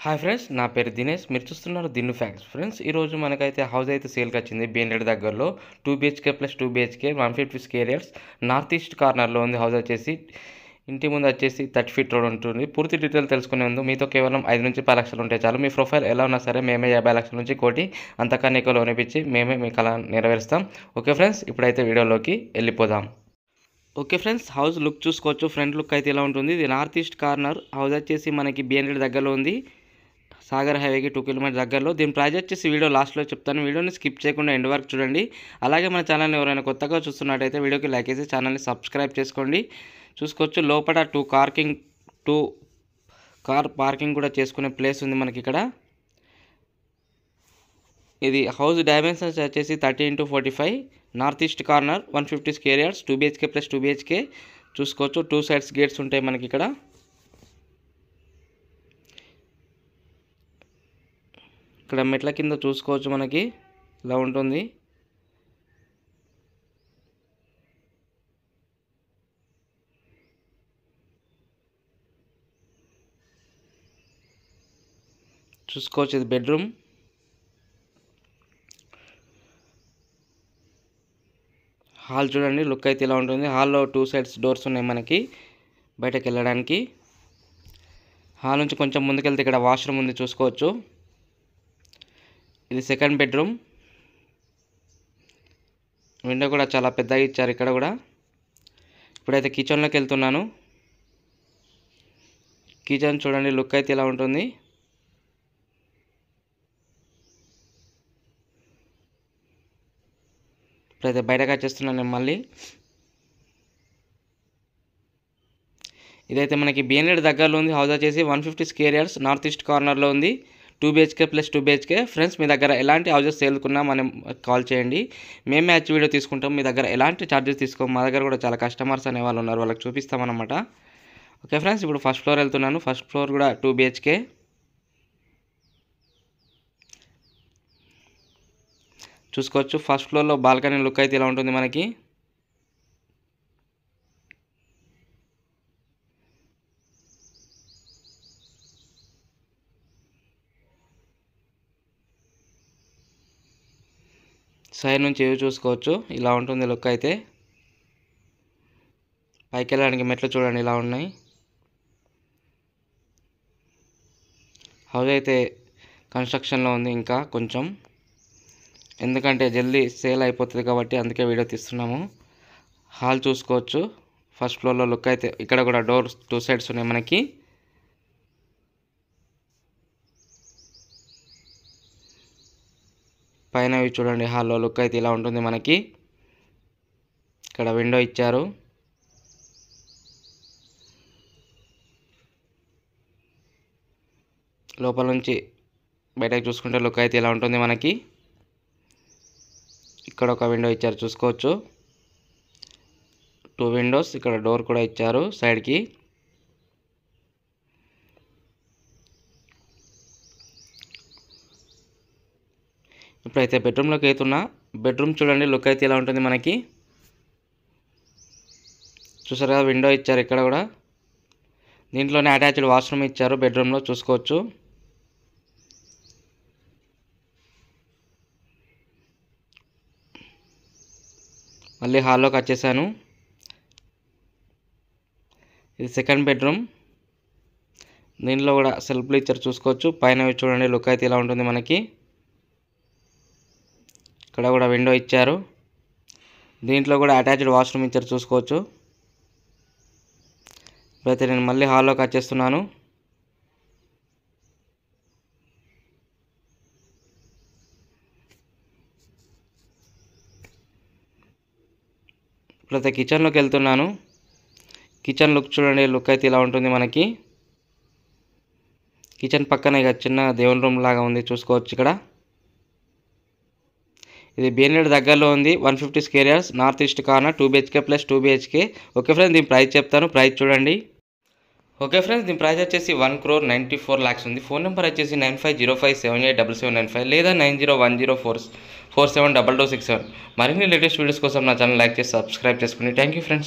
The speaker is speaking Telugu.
హాయ్ ఫ్రెండ్స్, నా పేరు దినేష్. మీరు చూస్తున్నారు దిన్ను ఫ్యాక్ట్స్. ఫ్రెండ్స్, ఈరోజు మనకైతే హౌస్ అయితే సేల్కి వచ్చింది. బీఎన్రెడ్ దగ్గరలో 2 BHK plus 2 BHK 150 square yards north east కార్నర్లో ఉంది. హౌస్ వచ్చేసి ఇంటి ముందు వచ్చేసి 30 ఫీట్ రోడ్ ఉంటుంది. పూర్తి డీటెయిల్ తెలుసుకునే ముందు మీతో కేవలం 5 నుంచి 10 లక్షలు ఉంటే చాలు. మీ ప్రొఫైల్ ఎలా ఉన్నా సరే మేమే 50 లక్షల నుంచి కోటి అంతకన్నా ఎక్కువ లోన్ ఇప్పించి మేమే మీ కళ నెరవేరుస్తాం. ఓకే ఫ్రెండ్స్, ఇప్పుడైతే వీడియోలోకి వెళ్ళిపోదాం. ఓకే ఫ్రెండ్స్, హౌస్ లుక్ చూసుకోవచ్చు. ఫ్రంట్ లుక్ అయితే ఇలా ఉంటుంది. ఇది నార్త్ ఈస్ట్ కార్నర్. హౌస్ వచ్చేసి మనకి బీఎన్రెడ్ దగ్గరలో ఉంది. సాగర్ హైవేకి 2 కిలోమీటర్ దగ్గరలో. దీని ప్రైజ్ వచ్చేసి వీడియో లాస్ట్లో చెప్తాను. వీడియోని స్కిప్ చేయకుండా ఎండ్ వరకు చూడండి. అలాగే మన ఛానల్ని ఎవరైనా కొత్తగా చూస్తున్నట్టయితే వీడియోకి లైక్ చేసి ఛానల్ని సబ్స్క్రైబ్ చేసుకోండి. చూసుకోవచ్చు లోపల 2 కార్ పార్కింగ్ కూడా చేసుకునే ప్లేస్ ఉంది మనకి ఇక్కడ. ఇది హౌస్ డైమెన్షన్స్ వచ్చేసి 30x45 north east corner 150 square yards 2 BHK plus 2 BHK. చూసుకోవచ్చు 2 సైడ్స్ గేట్స్ ఉంటాయి మనకి ఇక్కడ. ఇక్కడ మెట్ల కింద చూసుకోవచ్చు మనకి ఇలా ఉంటుంది. చూసుకోవచ్చు ఇది బెడ్రూమ్. హాల్ చూడండి లుక్ అయితే ఇలా ఉంటుంది. హాల్లో 2 సైడ్స్ డోర్స్ ఉన్నాయి మనకి బయటకు వెళ్ళడానికి. హాల్ నుంచి కొంచెం ముందుకెళ్తే ఇక్కడ వాష్రూమ్ ఉంది చూసుకోవచ్చు. ఇది సెకండ్ బెడ్రూమ్. విండో కూడా చాలా పెద్దగా ఇచ్చారు ఇక్కడ కూడా. ఇప్పుడైతే కిచెన్లోకి వెళ్తున్నాను. కిచెన్ చూడండి లుక్ అయితే ఇలా ఉంటుంది. ఇప్పుడైతే బయటకు వచ్చేస్తున్నాను నేను మళ్ళీ. ఇదైతే మనకి బీఎన్రెడ్ దగ్గరలో ఉంది. హౌస్ వచ్చేసి 150 స్క్వేర్ యార్డ్స్ నార్త్ ఈస్ట్ కార్నర్లో ఉంది. 2 BHK ప్లస్ 2 BHK. ఫ్రెండ్స్, మీ దగ్గర ఎలాంటి హౌసెస్ సేల్కున్నా మనం కాల్ చేయండి. మేమే మ్యాచ్ వీడియో తీసుకుంటాం. మీ దగ్గర ఎలాంటి ఛార్జెస్ తీసుకోం. మా దగ్గర కూడా చాలా కస్టమర్స్ అనే వాళ్ళు ఉన్నారు, వాళ్ళకి చూపిస్తామన్నమాట. ఓకే ఫ్రెండ్స్, ఇప్పుడు ఫస్ట్ ఫ్లోర్ వెళ్తున్నాను. ఫస్ట్ ఫ్లోర్ కూడా 2 BHK. చూసుకోవచ్చు ఫస్ట్ ఫ్లోర్లో బాల్కనీ లుక్ అయితే ఇలా ఉంటుంది మనకి. సైడ్ నుంచి ఏవి చూసుకోవచ్చు ఇలా ఉంటుంది లుక్ అయితే. పైకి వెళ్ళడానికి మెట్లు చూడండి ఇలా ఉన్నాయి. హౌస్ అయితే కన్స్ట్రక్షన్లో ఉంది ఇంకా కొంచెం, ఎందుకంటే జల్దీ సేల్ అయిపోతుంది కాబట్టి అందుకే వీడియో తీస్తున్నాము. హాల్ చూసుకోవచ్చు ఫస్ట్ ఫ్లోర్లో లుక్ అయితే. ఇక్కడ కూడా డోర్స్ 2 సైడ్స్ ఉన్నాయి మనకి. పైన చూడండి హాల్లో లుక్ అయితే ఇలా ఉంటుంది మనకి. ఇక్కడ విండో ఇచ్చారు. లోపల నుంచి బయటకు చూసుకుంటే లుక్ అయితే ఇలా ఉంటుంది మనకి. ఇక్కడ ఒక విండో ఇచ్చారు చూసుకోవచ్చు. 2 విండోస్. ఇక్కడ డోర్ కూడా ఇచ్చారు సైడ్కి. ఇప్పుడైతే బెడ్రూమ్లోకి అవుతున్నా. బెడ్రూమ్ చూడండి లుక్ అయితే ఇలా ఉంటుంది మనకి. చూసారు కదా విండో ఇచ్చారు ఇక్కడ కూడా. దీంట్లోనే అటాచ్డ్ వాష్రూమ్ ఇచ్చారు బెడ్రూమ్లో చూసుకోవచ్చు. మళ్ళీ హాల్లోకి వచ్చేసాను. ఇది సెకండ్ బెడ్రూమ్. దీంట్లో కూడా సెల్ఫ్లు ఇచ్చారు చూసుకోవచ్చు. పైన చూడండి లుక్ అయితే ఇలా ఉంటుంది మనకి. ఇక్కడ కూడా విండో ఇచ్చారు. దీంట్లో కూడా అటాచ్డ్ వాష్రూమ్ ఇచ్చారు చూసుకోవచ్చు. ఇప్పుడైతే నేను మళ్ళీ హాల్లోకి వచ్చేస్తున్నాను. ఇప్పుడైతే కిచెన్లోకి వెళ్తున్నాను. కిచెన్ లుక్ చూడండి లుక్ అయితే ఇలా ఉంటుంది మనకి. కిచెన్ పక్కన ఇక చిన్న దేవుని రూమ్ లాగా ఉంది చూసుకోవచ్చు ఇక్కడ. ఇది బీఎన్రెడ్ దగ్గరలో ఉంది. 150 square yards north east corner 2 BHK plus 2 BHK. Okay friends, దీని ప్రైస్ చెప్తాను. ప్రైస్ చూడండి. ఓకే ఫ్రెండ్స్, దీని ప్రైస్ వచ్చేసి 1,94 lakhs ఉంది. ఫోన్ నెంబర్ వచ్చేసి 9505787795 లేదా 9010472267. మరిన్ని లేటెస్ట్ వీడియోస్ కోసం నా ఛానల్ లైక్ చేసి సబ్స్క్రైబ్ చేసుకోండి. Thank you friends.